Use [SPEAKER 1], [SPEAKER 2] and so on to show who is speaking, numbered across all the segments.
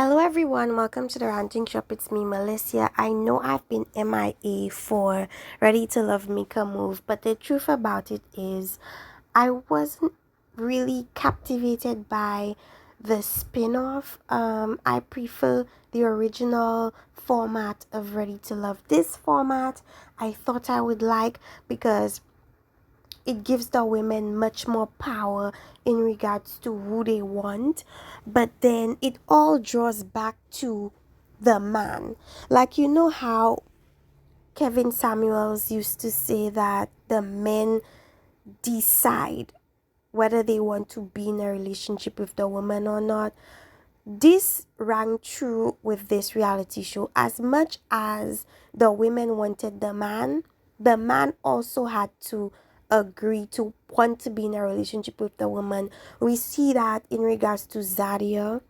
[SPEAKER 1] Hello everyone, welcome to the Ranting Shop. It's me, Maurice. I know I've been MIA for Ready to Love Make a Move, but the truth about it is I wasn't really captivated by the spin-off. I prefer the original format of Ready to Love. This format I thought I would like because it gives the women much more power in regards to who they want, but then it all draws back to the man. Like, you know how Kevin Samuels used to say that the men decide whether they want to be in a relationship with the woman or not. This rang true with this reality show. As much as the women wanted the man also had to agree to want to be in a relationship with the woman. We see that in regards to Zadia,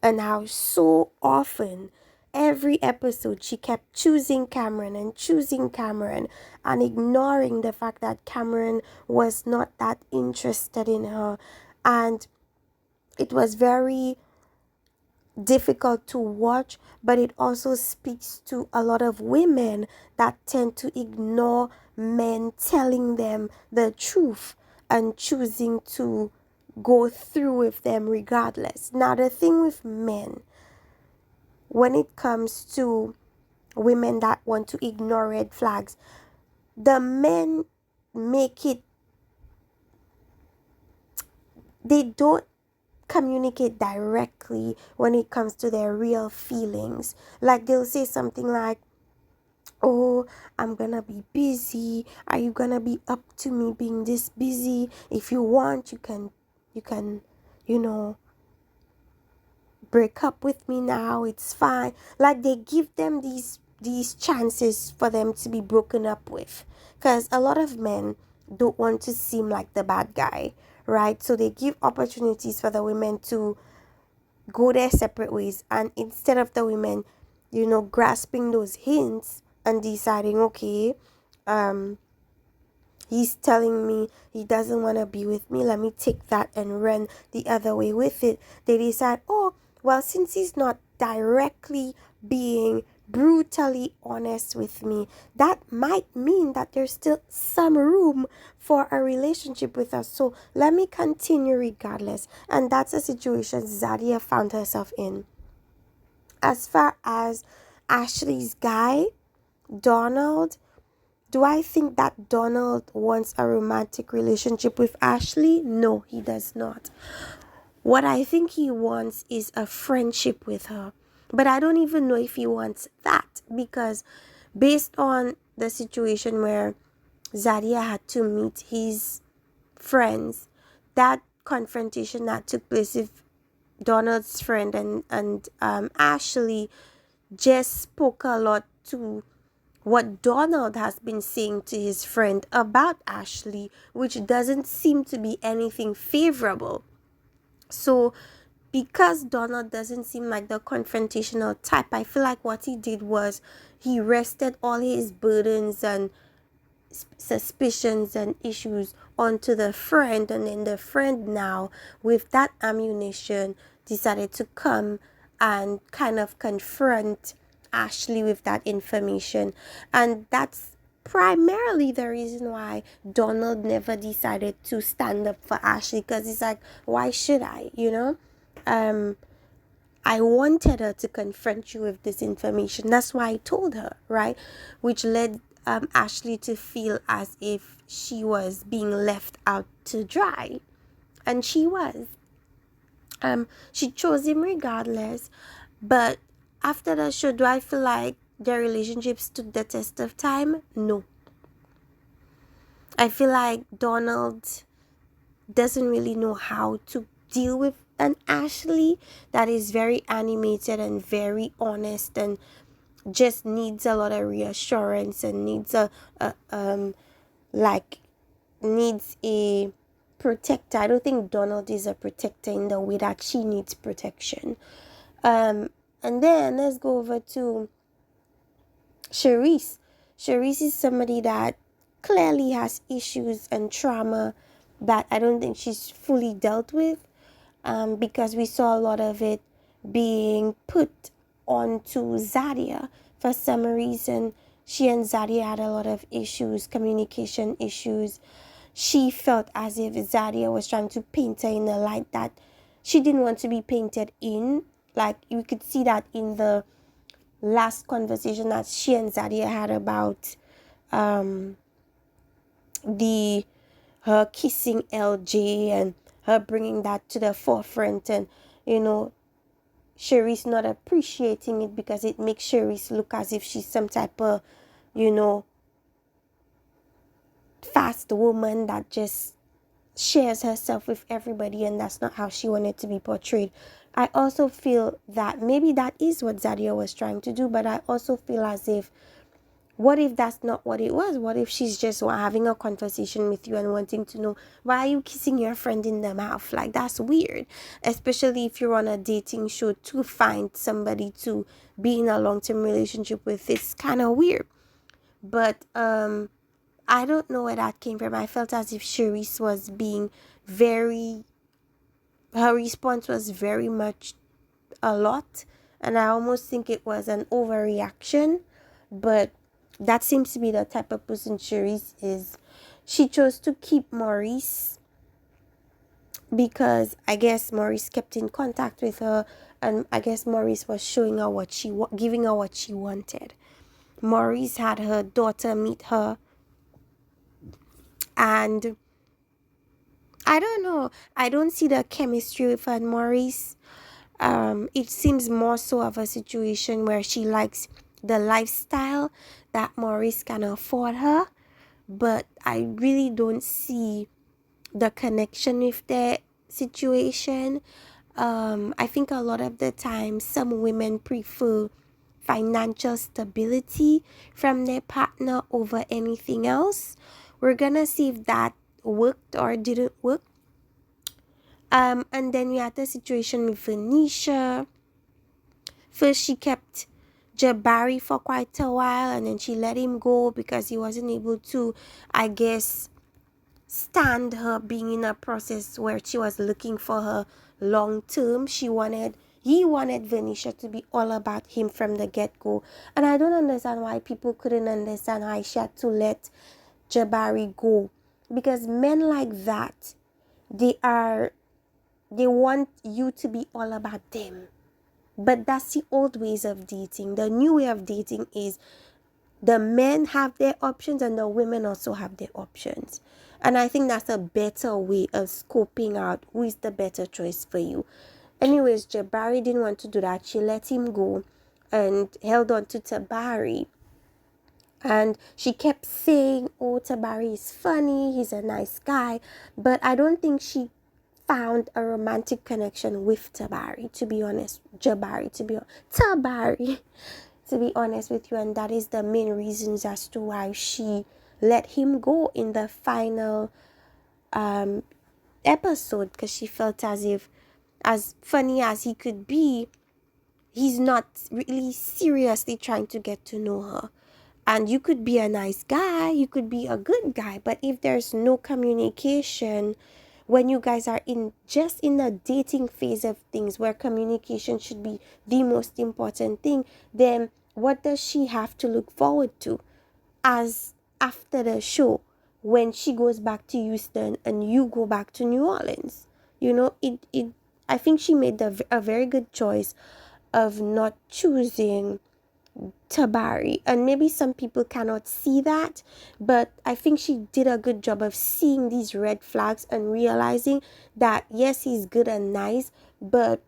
[SPEAKER 1] and how so often every episode she kept choosing Cameron and ignoring the fact that Cameron was not that interested in her. And it was very difficult to watch, but it also speaks to a lot of women that tend to ignore men telling them the truth and choosing to go through with them regardless. Now, the thing with men, when it comes to women that want to ignore red flags, the men make it, they don't communicate directly when it comes to their real feelings. Like they'll say something like, "Oh, I'm gonna be busy. Are you gonna be up to me being this busy? If you want, you can, you know, break up with me now. It's fine." Like they give them these chances for them to be broken up with, because a lot of men don't want to seem like the bad guy, right? So they give opportunities for the women to go their separate ways, and instead of the women, grasping those hints and deciding, okay, um he's telling me he doesn't want to be with me, let me take that and run the other way with it. They decide, oh, well, since he's not directly being brutally honest with me, that might mean that there's still some room for a relationship with us. So let me continue regardless. And that's a situation Zadia found herself in. As far as Ashley's guy, Donald, do I think that Donald wants a romantic relationship with Ashley? No, he does not. What I think he wants is a friendship with her. But I don't even know if he wants that, because based on the situation where Zadia had to meet his friends, that confrontation that took place with Donald's friend and Ashley just spoke a lot to what Donald has been saying to his friend about Ashley, which doesn't seem to be anything favorable. So, because Donald doesn't seem like the confrontational type, I feel like what he did was he rested all his burdens and suspicions and issues onto the friend, and then the friend now, with that ammunition, decided to come and kind of confront Ashley with that information. And that's primarily the reason why Donald never decided to stand up for Ashley, because he's like, why should I? I wanted her to confront you with this information. That's why I told her, right? Which led Ashley to feel as if she was being left out to dry. And she was. She chose him regardless. But after the show, do I feel like their relationship stood the test of time? No. I feel like Donald doesn't really know how to deal with an Ashley that is very animated and very honest and just needs a lot of reassurance and needs like needs a protector. I don't think Donald is a protector in the way that she needs protection. And then let's go over to Sherice. Sherice is somebody that clearly has issues and trauma that I don't think she's fully dealt with, because we saw a lot of it being put onto Zadia. For some reason, she and Zadia had a lot of issues, communication issues. She felt as if Zadia was trying to paint her in a light that she didn't want to be painted in. Like, you could see that in the last conversation that she and Zadia had about um, the her kissing LJ and her bringing that to the forefront, and you know, Sherice not appreciating it because it makes Sherice look as if she's some type of, you know, fast woman that just shares herself with everybody, and that's not how she wanted to be portrayed. I also feel that maybe that is what Zadia was trying to do, but I also feel as if, what if that's not what it was? What if she's just having a conversation with you and wanting to know, why are you kissing your friend in the mouth? Like, that's weird. Especially if you're on a dating show, to find somebody to be in a long-term relationship with. It's kind of weird. But I don't know where that came from. I felt as if Sharice was being very, her response was very much a lot, and I almost think it was an overreaction. But that seems to be the type of person Sharice is. She chose to keep Maurice because I guess Maurice kept in contact with her, and I guess Maurice was showing her what giving her what she wanted. Maurice had her daughter meet her, and I don't know, I don't see the chemistry with her and Maurice. It seems more so of a situation where she likes the lifestyle that Maurice can afford her, but I really don't see the connection with their situation. I think a lot of the time some women prefer financial stability from their partner over anything else. We're gonna see if that worked or didn't work. And then we had the situation with Venisha. First, she kept Jabari for quite a while, and then she let him go because he wasn't able to, I guess, stand her being in a process where she was looking for her long term. He wanted Venisha to be all about him from the get-go. And I don't understand why people couldn't understand why she had to let Jabari go. Because men like that, they want you to be all about them. But that's the old ways of dating. The new way of dating is the men have their options and the women also have their options. And I think that's a better way of scoping out who is the better choice for you. Anyways, Jabari didn't want to do that. She let him go and held on to Tabari. And she kept saying, oh, Tabari is funny, he's a nice guy. But I don't think she found a romantic connection with Tabari, to be honest. Tabari, to be honest with you. And that is the main reasons as to why she let him go in the final episode, because she felt as if, as funny as he could be, he's not really seriously trying to get to know her. And you could be a nice guy, you could be a good guy, but if there's no communication, when you guys are just in the dating phase of things where communication should be the most important thing, then what does she have to look forward to as after the show, when she goes back to Houston and you go back to New Orleans? You know, I think she made a very good choice of not choosing Tabari. And maybe some people cannot see that, but I think she did a good job of seeing these red flags and realizing that yes, he's good and nice, but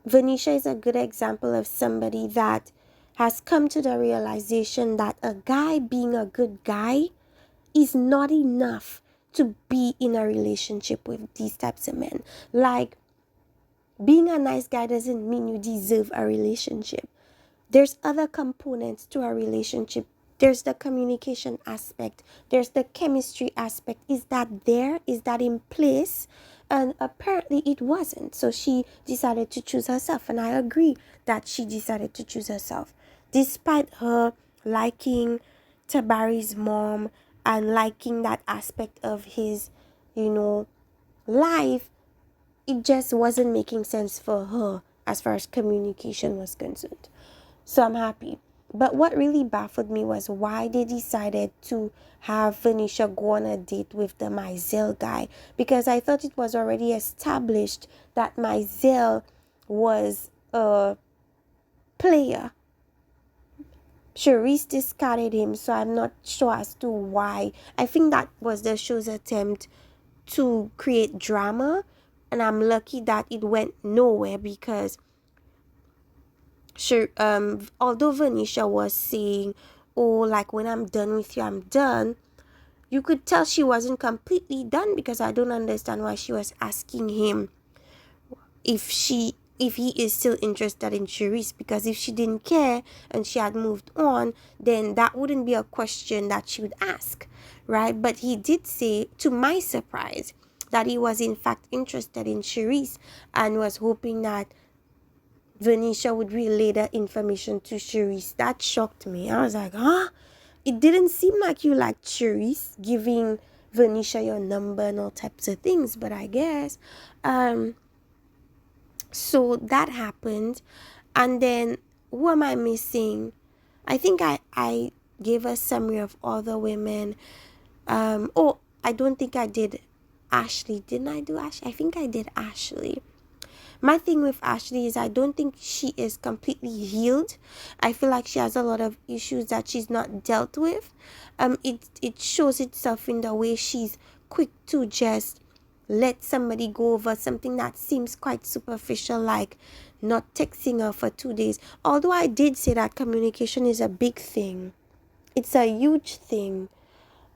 [SPEAKER 1] Venisha is a good example of somebody that has come to the realization that a guy being a good guy is not enough to be in a relationship with these types of men. Like, being a nice guy doesn't mean you deserve a relationship. There's other components to a relationship. There's the communication aspect. There's the chemistry aspect. Is that there? Is that in place? And apparently it wasn't. So she decided to choose herself. And I agree that she decided to choose herself. Despite her liking Tabari's mom and liking that aspect of his, life, it just wasn't making sense for her as far as communication was concerned. So I'm happy. But what really baffled me was why they decided to have Venisha go on a date with the Mizell guy. Because I thought it was already established that Mizell was a player. Sherice discarded him, so I'm not sure as to why. I think that was the show's attempt to create drama, and I'm lucky that it went nowhere because sure, although Venisha was saying, oh, like when I'm done with you, I'm done, you could tell she wasn't completely done because I don't understand why she was asking him if he is still interested in Sherice, because if she didn't care and she had moved on, then that wouldn't be a question that she would ask, right? But he did say, to my surprise, that he was in fact interested in Sherice and was hoping that Venisha would relay that information to Sherice. That shocked me. I was like, huh? It didn't seem like you liked Sherice giving Venisha your number and all types of things, but I guess. So that happened. And then who am I missing? I think I gave a summary of other women. I don't think I did Ashley. Didn't I do Ashley? I think I did Ashley. My thing with Ashley is I don't think she is completely healed. I feel like she has a lot of issues that she's not dealt with. It shows itself in the way she's quick to just let somebody go over something that seems quite superficial, like not texting her for 2 days. Although I did say that communication is a big thing. It's a huge thing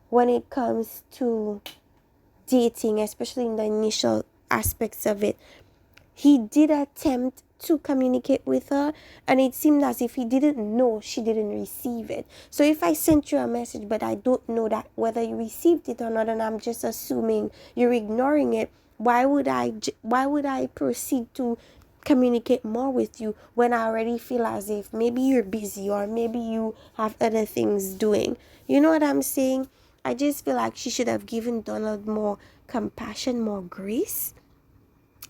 [SPEAKER 1] when it comes to dating, especially in the initial aspects of it. He did attempt to communicate with her, and it seemed as if he didn't know she didn't receive it. So if I sent you a message but I don't know that whether you received it or not, and I'm just assuming you're ignoring it, why would I proceed to communicate more with you when I already feel as if maybe you're busy or maybe you have other things doing? You know what I'm saying? I just feel like she should have given Donald more compassion, more grace.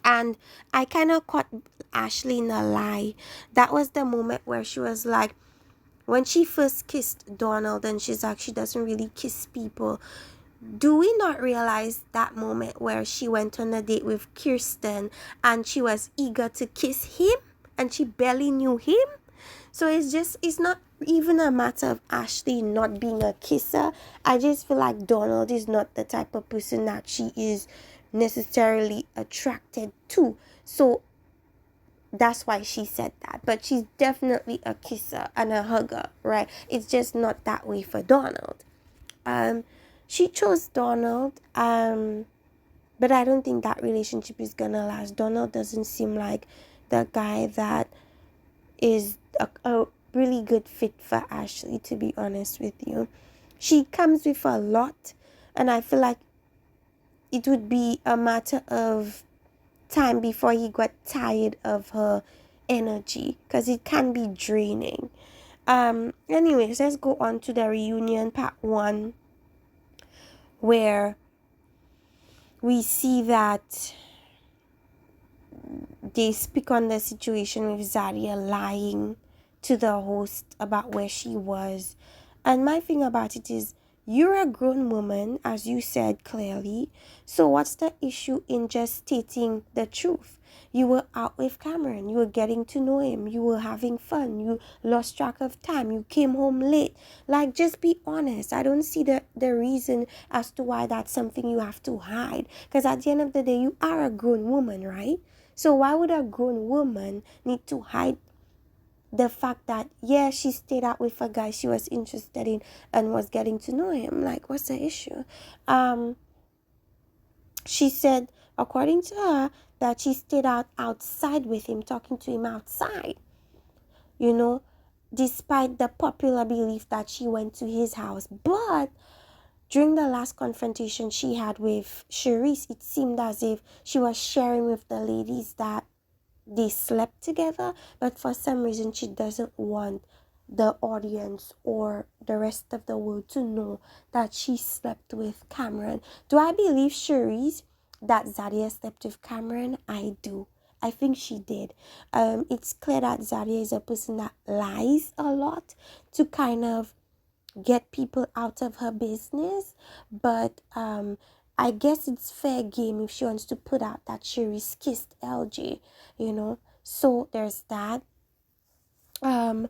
[SPEAKER 1] And I kind of caught Ashley in a lie. That was the moment where she was like, when she first kissed Donald, and she's like, she doesn't really kiss people. Do we not realize that moment where she went on a date with Kirsten and she was eager to kiss him and she barely knew him? So it's not even a matter of Ashley not being a kisser. I just feel like Donald is not the type of person that she is necessarily attracted to. So that's why she said that. But she's definitely a kisser and a hugger, right? It's just not that way for Donald. She chose Donald. But I don't think that relationship is gonna last. Donald doesn't seem like the guy that is a really good fit for Ashley, to be honest with you. She comes with a lot, and I feel like it would be a matter of time before he got tired of her energy, because it can be draining. Anyways, let's go on to the reunion part 1, where we see that they speak on the situation with Zadia lying to the host about where she was. And my thing about it is, you're a grown woman, as you said clearly. So what's the issue in just stating the truth? You were out with Cameron. You were getting to know him. You were having fun. You lost track of time. You came home late. Like, just be honest. I don't see the reason as to why that's something you have to hide. Because at the end of the day, you are a grown woman, right? So why would a grown woman need to hide the fact that, yeah, she stayed out with a guy she was interested in and was getting to know him? Like, what's the issue? She said, according to her, that she stayed out outside with him, talking to him outside, you know, despite the popular belief that she went to his house. But during the last confrontation she had with Sherice, it seemed as if she was sharing with the ladies that they slept together, but for some reason she doesn't want the audience or the rest of the world to know that she slept with Cameron. Do I believe Sherice that Zadia slept with Cameron? I do. I think she did. It's clear that Zadia is a person that lies a lot to kind of get people out of her business, but I guess it's fair game if she wants to put out that Sherice kissed LJ, you know. So there's that. Um,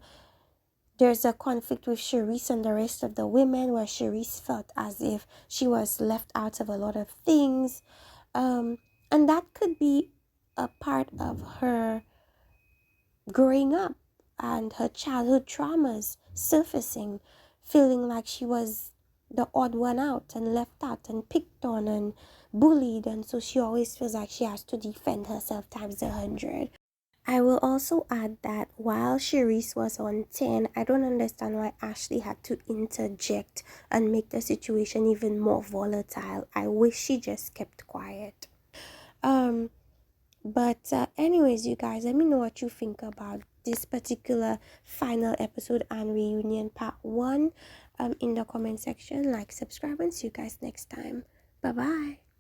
[SPEAKER 1] there's a conflict with Sherice and the rest of the women where Sherice felt as if she was left out of a lot of things. Um, and that could be a part of her growing up and her childhood traumas surfacing, feeling like she was the odd one out and left out and picked on and bullied, and so she always feels like she has to defend herself times 100. I will also add that while Sharice was on 10, I don't understand why Ashley had to interject and make the situation even more volatile. I wish she just kept quiet. Um, but anyways, you guys, let me know what you think about this particular final episode and reunion part 1 in the comment section. Like, subscribe, and see you guys next time. Bye bye.